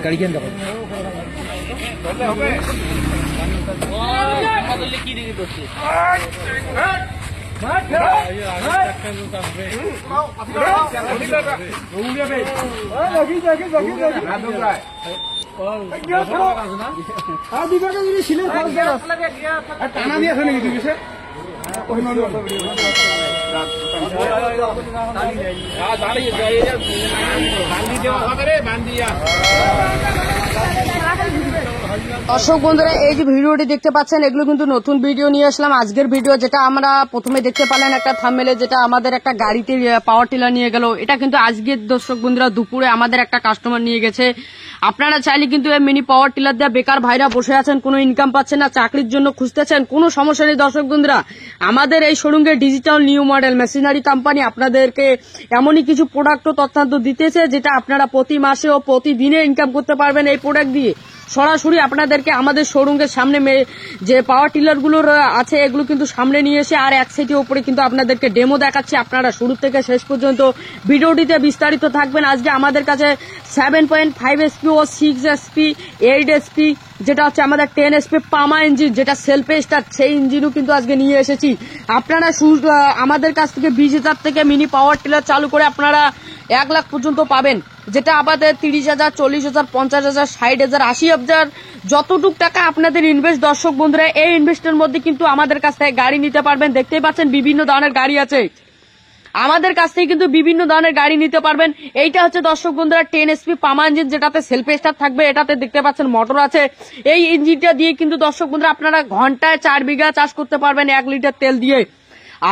গাড়ি কেন দেখো কি দেখি করছে টানা দিয়ে নাকি তুমি দর্শক বন্ধুরা এই যে ভিডিওটি দেখতে পাচ্ছেন এগুলো কিন্তু নতুন ভিডিও নিয়ে আসলাম আজকের ভিডিও যেটা আমরা প্রথমে দেখতে পেলেন একটা থাম্বনেলে যেটা আমাদের একটা গাড়িতে পাওয়ার টিলার নিয়ে গেল এটা কিন্তু আজকের দর্শক বন্ধুরা দুপুরে আমাদের একটা কাস্টমার নিয়ে গেছে আপনারা চাইলে কিন্তু এই মিনি পাওয়ার টিলার দিয়ে বেকার ভাইরা বসে আছেন কোনো ইনকাম পাচ্ছেন না চাকরির জন্য খুঁজতেছেন কোনো সমস্যা নেই দর্শক বন্ধুরা আমাদের এই শোরুমে digital new model machinery company আপনাদেরকে এমনই কিছু প্রোডাক্ট তথ্যান্ত দিতেছে যেটা আপনারা প্রতি মাসে ও প্রতিদিনে ইনকাম করতে পারবেন এই প্রোডাক্ট দিয়ে সরাসরি আপনাদেরকে আমাদের শোরুমের সামনে যে পাওয়ার টিলার গুলো আছে এগুলো কিন্তু সামনে নিয়ে এসে আর এক সাইডের উপরে কিন্তু আপনাদেরকে ডেমো দেখাচ্ছি আপনারা শুরু থেকে শেষ পর্যন্ত ভিডিওটিতে বিস্তারিত থাকবেন আজকে আমাদের কাছে 7.5 এসপি ও 6 এসপি 8 এসপি যেটা হচ্ছে আমাদের 10 এসপি পামা ইঞ্জিন যেটা সেলফ স্টার্ট সেই ইঞ্জিনও কিন্তু আজকে নিয়ে এসেছি আপনারা আমাদের কাছ থেকে 20,000 থেকে মিনি পাওয়ার টিলার চালু করে আপনারা 1 লাখ পর্যন্ত পাবেন যেটা আমাদের 30,000 40,000 50,000 60,000 80,000 যতটুক টাকা আপনাদের ইনভেস্ট দর্শক বন্ধুরা এই ইনভেস্টের মধ্যে কিন্তু আমাদের কাছ থেকে গাড়ি নিতে পারবেন দেখতেই পাচ্ছেন বিভিন্ন ধরনের গাড়ি আছে আমাদের কাছ থেকে কিন্তু বিভিন্ন ধরনের গাড়ি নিতে পারবেন এইটা হচ্ছে দর্শক বন্ধুরা 10 এসপি পামা ইঞ্জিন যেটাতে সেলফ স্টার্ট থাকবে এটাতে দেখতে পাচ্ছেন মোটর আছে এই ইঞ্জিনটা দিয়ে কিন্তু দর্শক বন্ধুরা আপনারা ঘন্টায় 4 বিঘা চাষ করতে পারবেন 1 লিটার তেল দিয়ে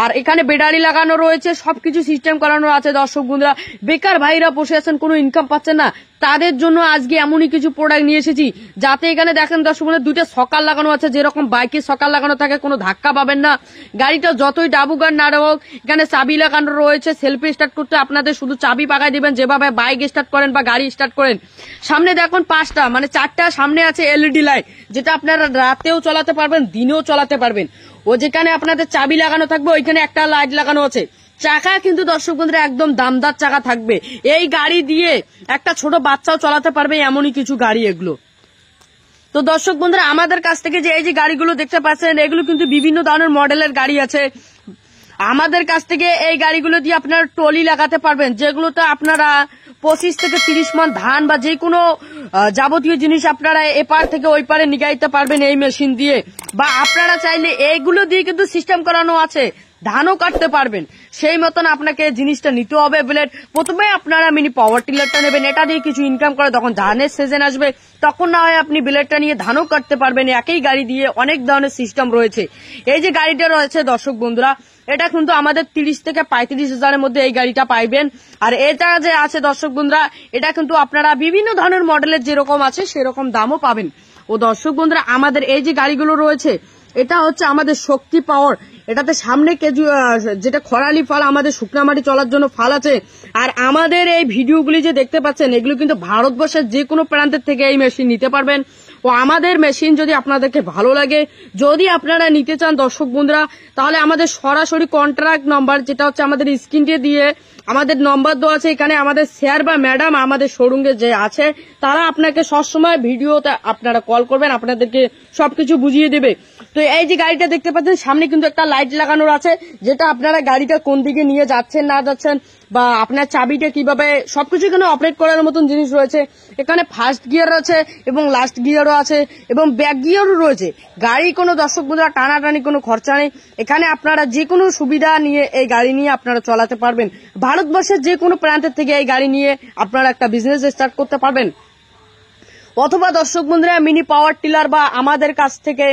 আর এখানে ব্যাটারি লাগানো রয়েছে সবকিছু সিস্টেম করানো আছে দর্শক বন্ধুরা বেকার ভাইরা বসে আছেন কোনো ইনকাম পাচ্ছেন না তাদের জন্য আজকে এমনই কিছু প্রোডাক্ট নিয়ে এসেছি যাতে এখানে দেখেন দর্শক বন্ধুরা দুইটা সকাল লাগানো আছে যেরকম বাইকে সকাল লাগানো থাকে কোনো ধাক্কা পাবেন না গাড়িটা যতই ডাবু গান না হোক এখানে চাবি লাগানো রয়েছে সেলফ স্টার্ট করতে আপনাদের শুধু চাবি পাকাই দিবেন যেভাবে বাইক স্টার্ট করেন বা গাড়ি স্টার্ট করেন সামনে দেখুন 5টা মানে 4টা সামনে আছে এলইডি লাইট যেটা আপনারা রাতেও চালাতে পারবেন দিনেও চালাতে পারবেন ও যেখানে আপনাদের চাবি লাগানো থাকবে ওইখানে একটা লাইট লাগানো আছে চাকা কিন্তু দর্শক বন্ধুরা একদম দামদার চাকা থাকবে এই গাড়ি দিয়ে একটা ছোট বাচ্চাও চালাতে পারবে এমনই কিছু গাড়ি এগুলো তো দর্শক বন্ধুরা আমাদের কাছ থেকে যে এই যে গাড়িগুলো দেখতে পাচ্ছেন এগুলো কিন্তু বিভিন্ন ধরনের মডেলের গাড়ি আছে আমাদের কাছ থেকে এই গাড়িগুলো দিয়ে আপনারা টলি লাগাতে পারবেন যেগুলোতে আপনারা 25 থেকে 30 মণ ধান বা যে কোনো যাবতীয় জিনিস আপনারা এপার থেকে ওই পারে নিগাইতে পারবেন এই মেশিন দিয়ে বা আপনারা চাইলে এইগুলো দিয়ে কিন্তু সিস্টেম করানো আছে ধানও কাটতে পারবেন সেই মতন আপনাকে জিনিসটা নিতে হবে ব্লেড প্রথমে আপনারা মিনি পাওয়ার টিলারটা নেবেন এটা দিয়ে কিছু ইনকাম করে তখন ধানের সিজন আসবে তখন না হয় আপনি ব্লেডটা নিয়ে ধানও কাটতে পারবেন একই গাড়ি দিয়ে অনেক ধরনের সিস্টেম রয়েছে এই যে গাড়িটা রয়েছে দর্শক বন্ধুরা এটা কিন্তু আমাদের 30 থেকে 35,000 এর মধ্যে এই গাড়িটা পাইবেন আর এটা যে আছে দর্শক বন্ধুরা এটা কিন্তু আপনারা বিভিন্ন ধরনের মডেলের যেরকম আছে সেরকম দামও পাবেন ও দর্শক বন্ধুরা আমাদের এই যে গাড়িগুলো রয়েছে এটা হচ্ছে আমাদের শক্তি পাওয়ার এটাতে সামনে যেটা খরালি ফাল আমাদের শুকনা মাটি চলার জন্য ফাল আছে আর আমাদের এই ভিডিওগুলি যে দেখতে পাচ্ছেন এগুলো কিন্তু ভারতবর্ষের যে কোনো প্রান্তের থেকে এই মেশিন নিতে পারবেন ও আমাদের মেশিন যদি আপনাদেরকে ভালো লাগে যদি আপনারা নিতে চান দর্শক বন্ধুরা তাহলে আমাদের সরাসরি কন্ট্রাক্ট নাম্বার যেটা হচ্ছে আমাদের স্ক্রিনে দিয়ে আমাদের নম্বর দেওয়া আছে এখানে আমাদের স্যার বা ম্যাডাম আমাদের শোরুমে যে আছে তারা আপনাকে সবসময় ভিডিওতে আপনারা কল করবেন আপনাদেরকে সবকিছু বুঝিয়ে দেবে তো এই যে গাড়িটা দেখতে পাচ্ছেন সামনে কিন্তু একটা লাইট লাগানোর আছে যেটা আপনারা গাড়িটা কোন দিকে নিয়ে যাচ্ছেন না যাচ্ছেন বা আপনার চাবিটা কিভাবে সবকিছু এখানে অপারেট করার মতন জিনিস রয়েছে এখানে ফার্স্ট গিয়ার আছে এবং লাস্ট গিয়ারও আছে এবং ব্যাক গিয়ারও রয়েছে গাড়ি কোনো দর্শক বন্ধুরা টানাটানি কোনো খরচা নেই এখানে আপনারা যে কোনো সুবিধা নিয়ে এই গাড়ি নিয়ে আপনারা চালাতে পারবেন ভারতবর্ষের যে কোনো প্রান্তের থেকে এই গাড়ি নিয়ে আপনারা একটা বিজনেস স্টার্ট করতে পারবেন অথবা দর্শক বন্ধুরা মিনি পাওয়ার টিলার বা আমাদের কাছ থেকে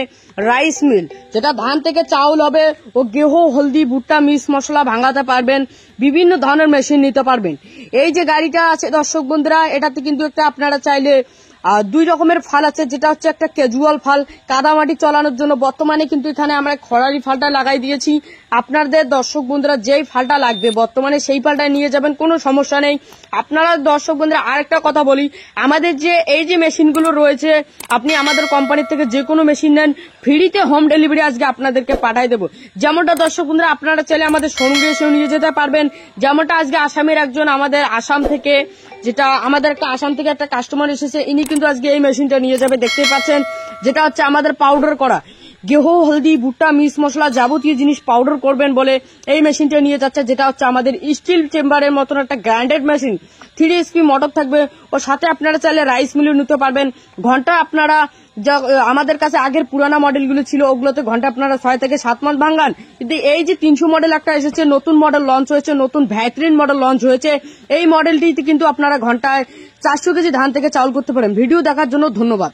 রাইস মিল যেটা ধান থেকে চাউল হবে ও গেহু হলদি ভুট্টা মিক্স মশলা ভাঙাতে পারবেন বিভিন্ন ধরনের মেশিন নিতে পারবেন এই যে গাড়িটা আছে দর্শক বন্ধুরা এটাতে কিন্তু একটা আপনারা চাইলে দুই রকমের ফাল আছে, যেটা হচ্ছে একটা ক্যাজুয়াল ফাল কাদামাটি চলানোর জন্য। বর্তমানে কিন্তু এখানে আমরা খড়ারি ফালটা লাগাই দিয়েছি। আপনাদের দর্শক বন্ধুরা যেই ফালটা লাগবে বর্তমানে সেই ফালটা নিয়ে যাবেন, কোনো সমস্যা নেই। আপনারা দর্শক বন্ধুরা আরেকটা কথা বলি, আমাদের যে এই যে মেশিনগুলো রয়েছে, আপনি আমাদের কোম্পানির থেকে যে কোনো মেশিন নেন, ফ্রিতে হোম ডেলিভারি আজকে আপনাদেরকে পাঠাই দেবো। যেমনটা দর্শক বন্ধুরা আপনারা চাইলে আমাদের শোরুমে এসেও নিয়ে যেতে পারবেন। যেমনটা আজকে আসামের একজন আমাদের আসাম থেকে, যেটা আমাদের একটা আসাম থেকে একটা কাস্টমার এসেছে, ইনি কিন্তু আজকে এই মেশিনটা নিয়ে যাবে। দেখতেই পাচ্ছেন যেটা হচ্ছে আমাদের পাউডার করা গেহু, হলদি, ভুট্টা, মিক্স মশলা যাবতীয় জিনিস পাউডার করবেন বলে এই মেশিনটা নিয়ে যাচ্ছে, যেটা হচ্ছে আমাদের স্টিল চেম্বারের মতন একটা গ্রাইন্ডেড মেশিন। 3 HP মোটর থাকবে, ও সাথে আপনারা চাইলে রাইস মিলও নিতে পারবেন। ঘন্টা আপনারা আমাদের কাছে আগের পুরানা মডেলগুলো ছিল, ওগুলোতে ঘন্টা আপনারা 6 থেকে 7 মাস ভাঙান। কিন্তু এই যে 300 মডেল একটা এসেছে, নতুন মডেল লঞ্চ হয়েছে, নতুন ভ্যাটরিন মডেল লঞ্চ হয়েছে, এই মডেলটিতে কিন্তু আপনারা ঘন্টায় 400 কেজি ধান থেকে চাউল করতে পারেন। ভিডিও দেখার জন্য ধন্যবাদ।